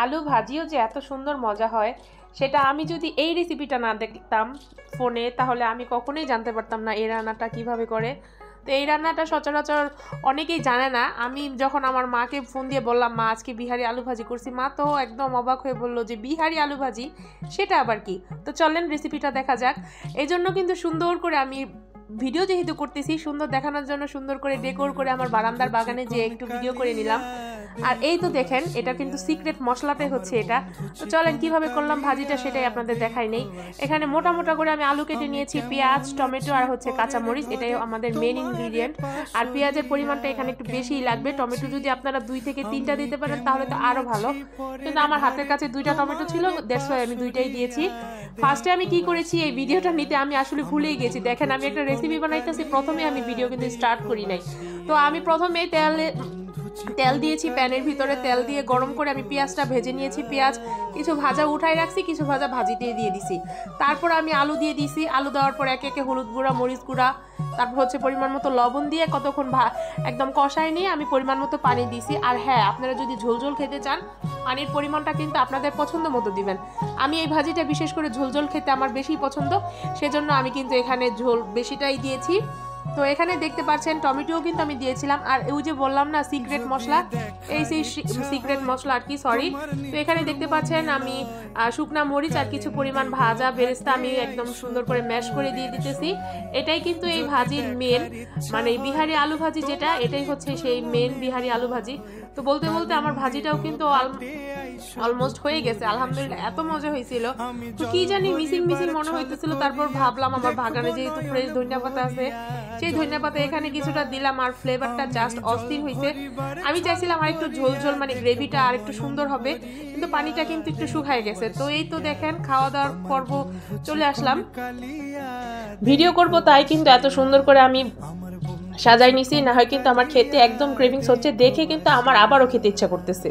আলু ভাজিও যে এত সুন্দর মজা হয় সেটা আমি যদি এই রেসিপিটা না দেখতাম ফোনে তাহলে আমি কখনোই জানতে পারতাম না এই রান্নাটা কিভাবে করে। তো এই রান্নাটা সচরাচর অনেকেই জানে না। আমি যখন আমার মাকে ফোন দিয়ে বললাম মা আজকে বিহারি আলু ভাজি করছি, মা তো একদম অবাক হয়ে বললো যে বিহারি আলু ভাজি সেটা আবার কি। তো চলেন রেসিপিটা দেখা যাক। এই জন্য কিন্তু সুন্দর করে আমি ভিডিও যেহেতু করতেছি সুন্দর দেখানোর জন্য সুন্দর করে ডেকোর করে আমার বারান্দার বাগানে যে একটু ভিডিও করে নিলাম। আর এই তো দেখেন এটা কিন্তু সিক্রেট মশলাটাই হচ্ছে এটা। তো চলেন কিভাবে করলাম ভাজিটা সেটাই আপনাদের দেখাই নেই। এখানে মোটা মোটা করে আমি আলু কেটে নিয়েছি, পেঁয়াজ, টমেটো আর হচ্ছে কাঁচামরিচ, এটাই আমাদের মেন ইনগ্রিডিয়েন্ট। আর পেঁয়াজের পরিমাণটা এখানে একটু বেশিই লাগবে। টমেটো যদি আপনারা 2 থেকে 3টা দিতে পারেন তাহলে তো আরও ভালো, কিন্তু আমার হাতের কাছে 2টা টমেটো ছিল, দ্যাটস ওয়াই আমি 2টাই দিয়েছি। ফার্স্টে আমি কি করেছি এই ভিডিওটা নিতে আমি আসলে ভুলেই গেছি। দেখেন আমি একটা রেসিপি বানাইতেছি, প্রথমে আমি ভিডিও কিন্তু স্টার্ট করি নাই। তো আমি প্রথমে তেল দিয়েছি, প্যানের ভিতরে তেল দিয়ে গরম করে আমি পেঁয়াজটা ভেজে নিয়েছি। পেঁয়াজ কিছু ভাজা উঠাই রাখছি, কিছু ভাজা ভাজিতে দিয়ে দিছি। তারপর আমি আলু দিয়ে দিছি। আলু দেওয়ার পর একে একে হলুদ গুঁড়া, মরিচ গুঁড়া, তারপর হচ্ছে পরিমাণ মতো লবণ দিয়ে কতক্ষণ একদম কষাই নিয়ে আমি পরিমাণ মতো পানি দিছি। আর হ্যাঁ, আপনারা যদি ঝোলঝোল খেতে চান পানির পরিমাণটা কিন্তু আপনাদের পছন্দ মতো দিবেন। আমি এই ভাজিটা বিশেষ করে ঝোলঝোল খেতে আমার বেশি পছন্দ, সেজন্য আমি কিন্তু এখানে ঝোল বেশিটাই দিয়েছি। তো এখানে দেখতে পাচ্ছেন টমেটোও কিন্তু আমি দিয়েছিলাম। আর ওই যে বললাম না সিক্রেট মশলা, এই সেই সিক্রেট মশলা আর কি, সরি। তো এখানে দেখতে পাচ্ছেন আমি শুকনা মরিচ আর কিছু পরিমাণ ভাজা বেরেস্তা আমি একদম সুন্দর করে ম্যাশ করে দিয়ে দিতেছি। এটাই কিন্তু এই ভাজির মেন, মানে বিহারি আলু ভাজি যেটা, এটাই হচ্ছে সেই মেন বিহারি আলু ভাজি। তো বলতে বলতে আমার ভাজিটাও কিন্তু অলমোস্ট হয়ে গেছে। আলহামদুলিল্লাহ এত মজা হয়েছিল। তো কি জানি মিসিং মিসিং মনে হইতেছিল, তারপর ভাবলাম আমার বাগানে যেহেতু ফ্রেশ ধনিয়া পাতা আছে, সেই ধনিয়া পাতা এখানে কিছুটা দিলাম আর ফ্লেভারটা জাস্ট অস্থির হয়েছে। আমি চাইছিলাম আর একটু ঝোল ঝোল, মানে গ্রেভিটা আর একটু সুন্দর হবে, কিন্তু পানিটা কিন্তু একটু শুকায় গেছে। তো এই তো দেখেন খাওয়া দাওয়ার পর্ব চলে আসলাম। ভিডিও করব তাই কিন্তু এত সুন্দর করে আমি সাজাই নিছি, না হয় কিন্তু আমার খেতে একদম ক্রেভিংস হচ্ছে, দেখে কিন্তু আমার আবারও খেতে ইচ্ছা করতেছে।